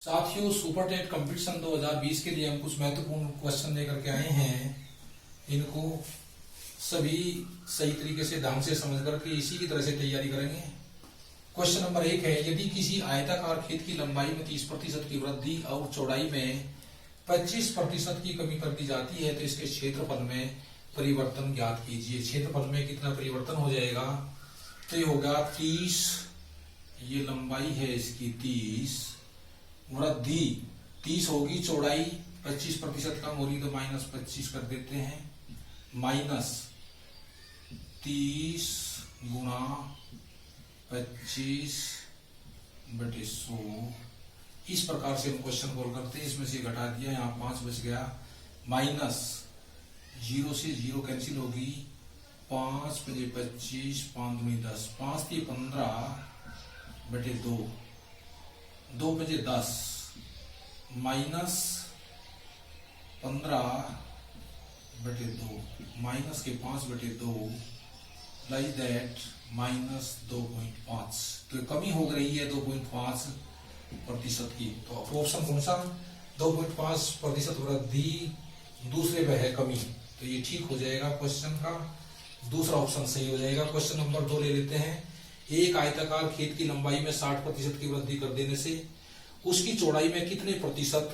साथियों, super TET competition 2020 के लिए हम कुछ महत्वपूर्ण क्वेश्चन लेकर के आए हैं। इनको सभी सही तरीके से ढंग से समझ करके इसी की तरह से तैयारी करेंगे। क्वेश्चन नंबर 1 है, यदि किसी आयताकार खेत की लंबाई में 30% की वृद्धि और चौड़ाई में 25% की कमी कर दी जाती है तो इसके क्षेत्रफल में परिवर्तन ज्ञात कीजिए। क्षेत्रफल में कितना परिवर्तन हो जाएगा? तो ये होगा 30, ये लंबाई है इसकी 30, वृद्धि 30 होगी, चौड़ाई 25% कम होगी तो -25 कर देते हैं, माइनस 30 गुणा 25/100। इस प्रकार से हम क्वेश्चन कॉल करते हैं। इसमें से घटा दिया, यहाँ 5 बच गया, माइनस 0 से 0 कैंसिल होगी, 5 × 25, 5 × 10, 5 × 15/2, 2 × 10, माइनस 15/2, माइनस के 5/2 लाइक दैट -2.5। तो कमी हो रही है 2.5% की। तो ऑप्शन कौन सा? 2.5% वृद्धि, दूसरे में है कमी, तो ये ठीक हो जाएगा। क्वेश्चन का दूसरा ऑप्शन सही हो जाएगा। क्वेश्चन नंबर 2 ले लेते हैं। एक आयताकार खेत की लंबाई में 60% की वृद्धि कर देने से उसकी चौड़ाई में कितने प्रतिशत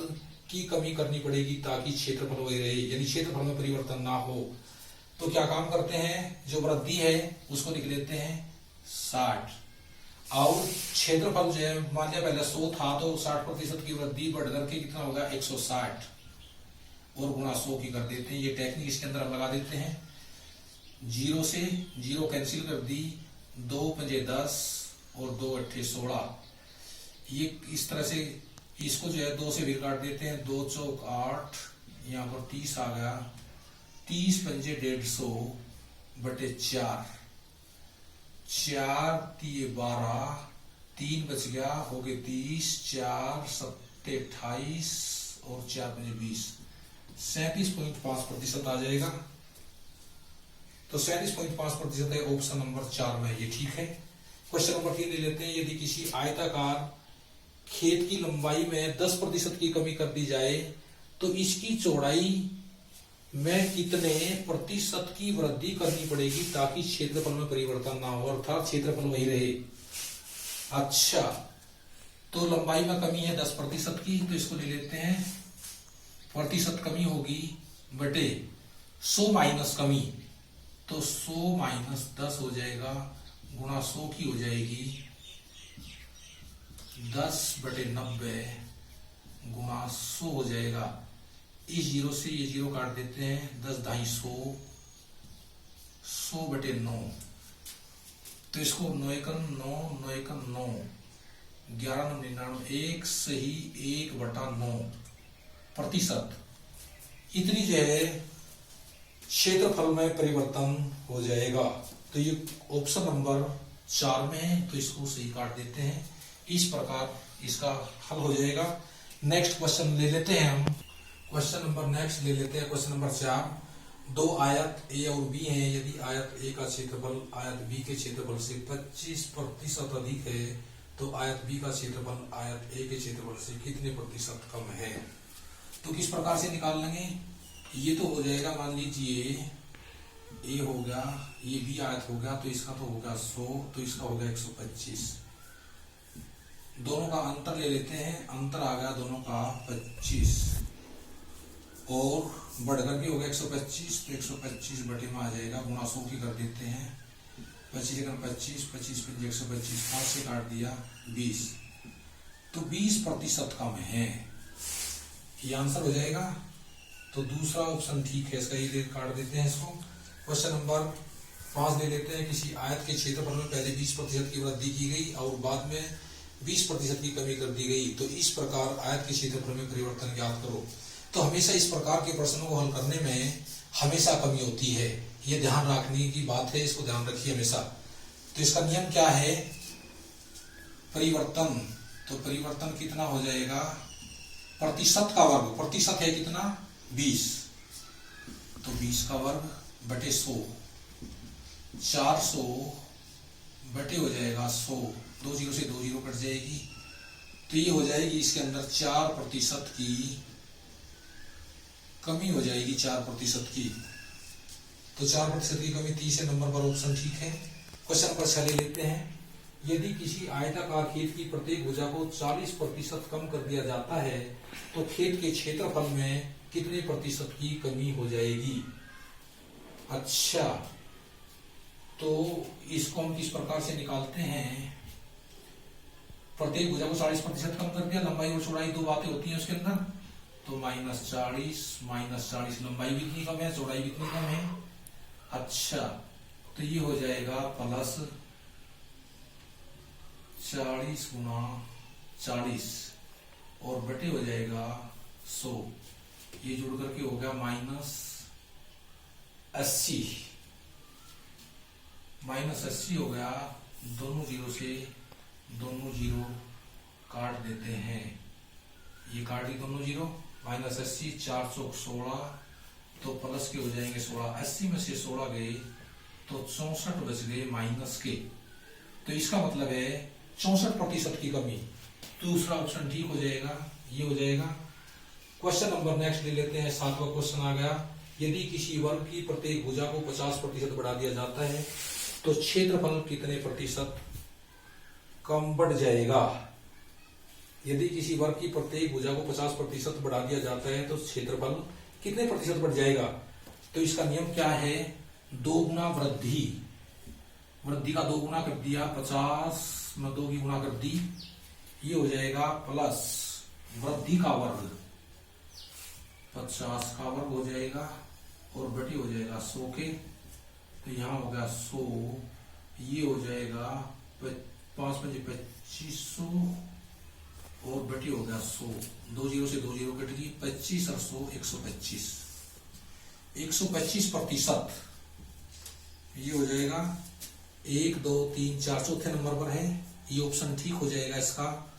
की कमी करनी पड़ेगी ताकि क्षेत्रफल वही रहे, यानी क्षेत्रफल में परिवर्तन ना हो। तो क्या काम करते हैं, जो वृद्धि है उसको लिख लेते हैं 60, और क्षेत्रफल जो है मान लिया पहले 100 था तो 60% की वृद्धि बढ़ करके कितना होगा 160, और गुणा 100 की कर देते हैं। ये टेक्निक इसके अंदर हम लगा देते हैं। 0 से 0 कैंसिल कर दी, 2 × 10 और 2 × 8 = 16। ये इस तरह से इसको जो है 2 से भी काट देते हैं, 2 × 4 = 8, यहाँ पर 30 आ गया, 30 × 5 = 150/4, 4 × 3 = 12, 3 बच गया, हो गए 30, 4 × 7 = 28 और 4 × 5 = 20, 37.5% आ जाएगा। तो 37.5% है ऑप्शन नंबर 4 में, ये ठीक है। क्वेश्चन नंबर 3 ले लेते हैं। यदि किसी आयताकार खेत की लंबाई में 10% की कमी कर दी जाए तो इसकी चौड़ाई में कितने प्रतिशत की वृद्धि करनी पड़ेगी ताकि क्षेत्रफल में परिवर्तन ना हो, अर्थात क्षेत्रफल वही रहे। अच्छा, तो लंबाई में कमी है 10% की, तो इसको ले लेते हैं, प्रतिशत कमी होगी बटे 100 माइनस कमी, तो 100 - 10 हो जाएगा, गुणा 100 की हो जाएगी 10/90 गुणा 100 हो जाएगा। इस 0 से ये 0 काट देते हैं, 10 × 250, 100/9, तो इसको 9 × 9, 9 × 9, 11 × 99, 1 सही 1/9 प्रतिशत, इतनी जो है क्षेत्रफल में परिवर्तन हो जाएगा। तो ये ऑप्शन नंबर 4 में है, तो इसको सही काट देते हैं। इस प्रकार इसका हल हो जाएगा। नेक्स्ट क्वेश्चन ले लेते हैं हम। क्वेश्चन नंबर नेक्स्ट ले लेते हैं, क्वेश्चन नंबर 4। दो आयत ए और बी हैं। यदि आयत ए का क्षेत्रफल आयत बी के क्षेत्रफल से 25% अधिक है तो आयत बी का क्षेत्रफल आयत ए के क्षेत्रफल से कितने प्रतिशत कम है? तो किस प्रकार से निकाल लेंगे? ये तो हो जाएगा, मान लीजिए ए हो गया, ये बी आयत हो गया, तो इसका तो होगा 100, तो इसका होगा 125। दोनों का अंतर ले लेते हैं, अंतर आ गया दोनों का 25, और बढ़कर के हो गया 125, तो 125 बटे में आ जाएगा, गुणा 100 की कर देते हैं, 25 × 25, 25 × 125, 5 से काट दिया 20, तो 20% कम है, ये आंसर हो जाएगा। तो दूसरा ऑप्शन ठीक है, इसका ये काट देते हैं इसको। क्वेश्चन नंबर 5 ले लेते हैं। किसी आयत के क्षेत्रफल में पहले 20% की वृद्धि की गई और बाद में 20% की कमी कर दी गई, तो इस प्रकार आयत के क्षेत्रफल में परिवर्तन ज्ञात करो। तो हमेशा इस प्रकार के प्रश्नों को हल करने में हमेशा कमी होती है, ये ध्यान रखने की बात है, इसको ध्यान रखिए हमेशा। तो इसका नियम क्या है? परिवर्तन, तो परिवर्तन कितना हो जाएगा? प्रतिशत का वर्ग, प्रतिशत है कितना 20, तो 20 का वर्ग बटे 100, 400 बटे हो जाएगा 100, 2 0 से 2 0 कट जाएगी, तो ये हो जाएगी इसके अंदर 4% की कमी हो जाएगी, 4% की। तो 4% की कमी, तीसरे नंबर पर ऑप्शन ठीक है। क्वेश्चन नंबर 6 ले लेते हैं। यदि किसी आयताकार खेत की प्रत्येक भुजा को 40% कम कर दिया जाता है तो खेत के क्षेत्रफल में कितने प्रतिशत की कमी हो जाएगी? अच्छा, तो इसको हम किस प्रकार से निकालते हैं? प्रत्येक भुजा को 40% कम कर दिया, लंबाई और चौड़ाई दो बातें होती हैं उसके अंदर, तो -40 लंबाई भी इतनी कम है, चौड़ाई भी इतनी कम है। अच्छा, तो ये हो जाएगा प्लस 40 गुना 40 और बटे हो जाएगा 100, ये जुड़ करके हो गया -80 हो गया। दोनों जीरो से दोनों जीरो काट देते हैं, ये काट दी दोनों जीरो, -80 416, तो प्लस के हो जाएंगे 16, 80 में से 16 गए तो 64 बच गए माइनस के। तो इसका मतलब है 64% की कमी। दूसरा ऑप्शन ठीक हो जाएगा, ये हो जाएगा। क्वेश्चन नंबर नेक्स्ट ले लेते हैं। 7वां क्वेश्चन आ गया। यदि किसी वर्ग की प्रत्येक भुजा को 50% बढ़ा दिया जाता है तो क्षेत्रफल कितने प्रतिशत कम बढ़ जाएगा? यदि किसी वर्ग की प्रत्येक भुजा को 50% बढ़ा दिया जाता है तो क्षेत्रफल कितने प्रतिशत बढ़ जाएगा? तो इसका नियम क्या है? 2 गुना वृद्धि, वृद्धि का 2 गुना कर दिया, 50 में 2 की गुना कर दी, ये हो जाएगा प्लस वृद्धि का वर्ग, 50 का वर्ग हो जाएगा और बटे हो जाएगा 100 के। तो यहाँ हो गया 100, ये हो जाएगा 5 × 2500 और बटे हो गया 100, 2 जीरो से 2 जीरो कट गई, 25 और 100 125, 125%, ये हो जाएगा 1 2 3 4 चौथे नंबर पर है, ये ऑप्शन ठीक हो जाएगा इसका।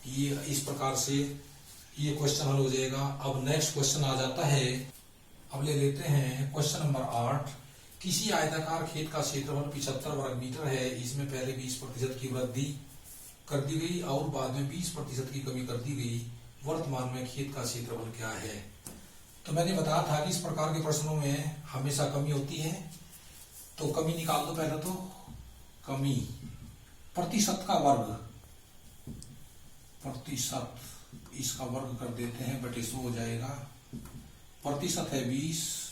ये इस प्रकार से ये क्वेश्चन हल हो जाएगा। अब नेक्स्ट क्वेश्चन आ जाता है, अब ले लेते हैं क्वेश्चन नंबर 8। किसी आयताकार खेत का क्षेत्रफल 75 वर्ग मीटर है, इसमें पहले 20% की वृद्धि कर दी गई और बाद में 20% की कमी कर दी गई, वर्तमान में खेत का क्षेत्रफल क्या है? तो मैंने बताया था कि इस प्रकार के प्रश्नों में हमेशा कमी होती है, तो कमी निकाल दो। पहले तो कमी, प्रतिशत का वर्ग, प्रतिशत, इसका वर्ग कर देते हैं, बटे 100 हो जाएगा। प्रतिशत है 20,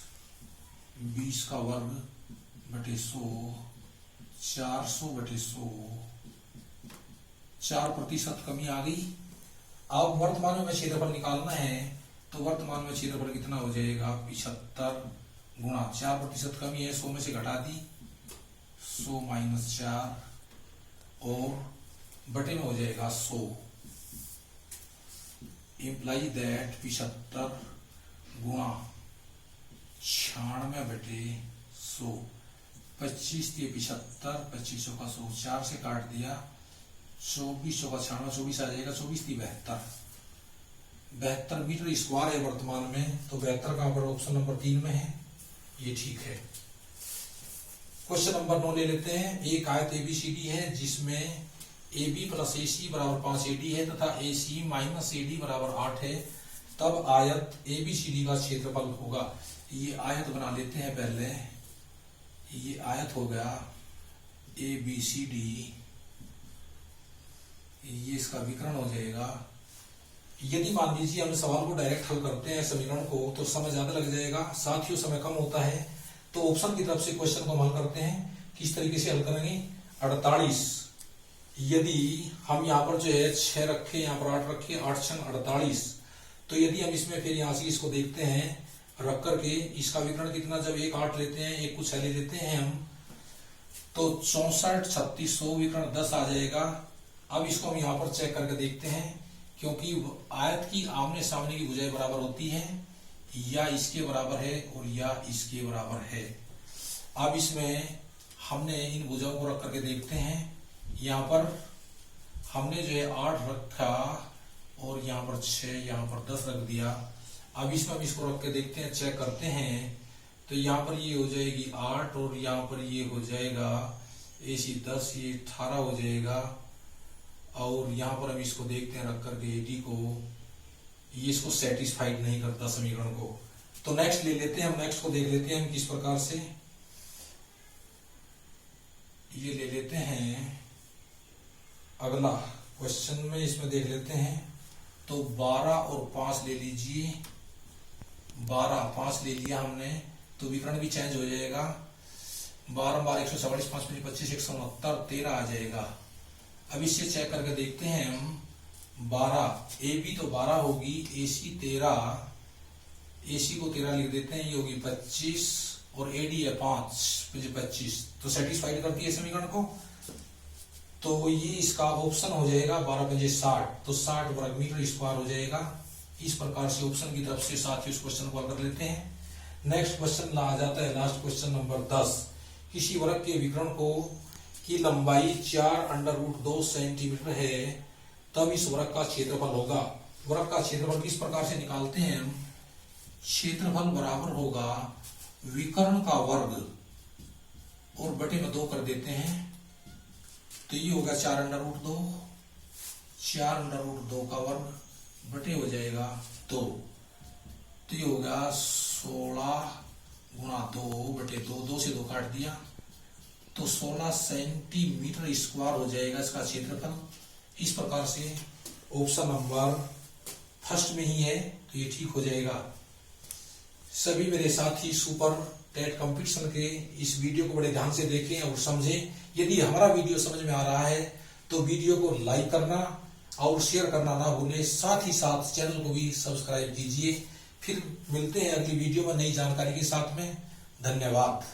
20 का वर्ग बटे 100, 400 बटे 100, 4% कमी आ गई। अब वर्तमान में क्षेत्रफल निकालना है, तो वर्तमान में क्षेत्रफल कितना हो जाएगा? 75 गुणा 4% कमी है, 100 में से घटा दी, 100 - 4 और बटे में हो जाएगा 100, इम्प्लाई दैट 75 गुणा 96 बटे 100, 25 दिए 75, 25 का 100, 4 से काट दिया, 24 का 96, 24 आ जाएगा, 24 × 72 मीटर स्क्वायर है वर्तमान में, तो 72 का ऑप्शन नंबर 3 में है, ये ठीक है। क्वेश्चन नंबर 9 ले लेते हैं। एक आयत ABCD है जिसमें AB + AC = 5 AD है तथा AC - AD = 8 है, तब आयत ABCD का क्षेत्रफल होगा। ये आयत बना लेते हैं पहले, ये आयत हो गया ABCD, ये इसका विकर्ण हो जाएगा। यदि मान लीजिए हम सवाल को डायरेक्ट हल करते हैं समीकरण को, तो समय ज्यादा लग जाएगा, साथियों समय कम होता है, तो ऑप्शन की तरफ से क्वेश्चन को हल करते हैं। किस तरीके से हल करेंगे? 48, यदि हम यहाँ पर जो है 6 रखे, यहाँ पर 8 रखे, 8 × 6 = 48, तो यदि हम इसमें फिर यहाँ से इसको देखते हैं रख करके, इसका विकर्ण कितना, जब 1 8 लेते हैं, 1 को 6 ले लेते हैं हम, तो 64 36 100 विकर्ण 10 आ जाएगा। अब इसको हम यहाँ पर चेक करके देखते हैं, क्योंकि आयत की आमने सामने की भुजाएं बराबर होती हैं, या इसके बराबर है और या इसके बराबर है। अब इसमें हमने इन भुजाओं को रख करके देखते हैं, यहाँ पर हमने जो है 8 रखा और यहाँ पर 6, यहाँ पर 10 रख दिया। अब इसमें हम इसको रख के देखते हैं, चेक करते हैं, तो यहाँ पर ये हो जाएगी 8 और यहाँ पर ये हो जाएगा AC 10, ये 18 हो जाएगा। और यहाँ पर हम इसको देखते हैं रख करके 80 को, ये इसको सेटिस्फाइड नहीं करता समीकरण को। तो नेक्स्ट ले लेते हैं हम, नेक्स्ट को देख लेते हैं हम किस प्रकार से। ये ले लेते हैं अगला क्वेश्चन में, इसमें देख लेते हैं। तो 12 और 5 ले लीजिए, 12 5 ले लिया हमने, तो विकर्ण भी चेंज हो जाएगा। 12 12 144, 5 5 25 169, 13 आ जाएगा। अब इससे चेक करके देखते हैं हम। 12 ए बी तो 12 होगी, ए सी 13, ए सी को 13 लिख देते हैं, ये होगी 25 और ए डी है 5 25, तो सेटिस्फाइड करती है समीकरण को। तो ये इसका ऑप्शन हो जाएगा 12 5 60, तो 60 वर्ग मीटर स्क्वायर हो जाएगा। इस प्रकार से ऑप्शन की तरफ से साथ ही उस क्वेश्चन को हल कर लेते हैं। नेक्स्ट क्वेश्चन आ जाता है लास्ट क्वेश्चन नंबर 10। किसी वर्ग के विकर्ण को की लंबाई 4√2 सेंटीमीटर है, तब इस वर्ग का क्षेत्रफल होगा। वर्ग का क्षेत्रफल किस प्रकार से निकालते हैं हम? क्षेत्रफल बराबर होगा विकर्ण का वर्ग और बटे में 2 कर देते हैं, तो ये होगा 4√2, 4√2 का वर्ग बटे हो जाएगा 2, तो ये होगा 16 गुणा 2 बटे 2, 2 से 2 काट दिया, तो 16 सेंटीमीटर स्क्वायर हो जाएगा इसका क्षेत्रफल। इस प्रकार से ऑप्शन नंबर फर्स्ट में ही है, तो ये ठीक हो जाएगा। सभी मेरे साथी सुपर टेट कंपटीशन के इस वीडियो को बड़े ध्यान से देखें और समझें। यदि हमारा वीडियो समझ में आ रहा है तो वीडियो को लाइक करना और शेयर करना ना भूलें, साथ ही साथ चैनल को भी सब्सक्राइब कीजिए। फिर मिलते हैं अगली वीडियो में नई जानकारी के साथ में। धन्यवाद।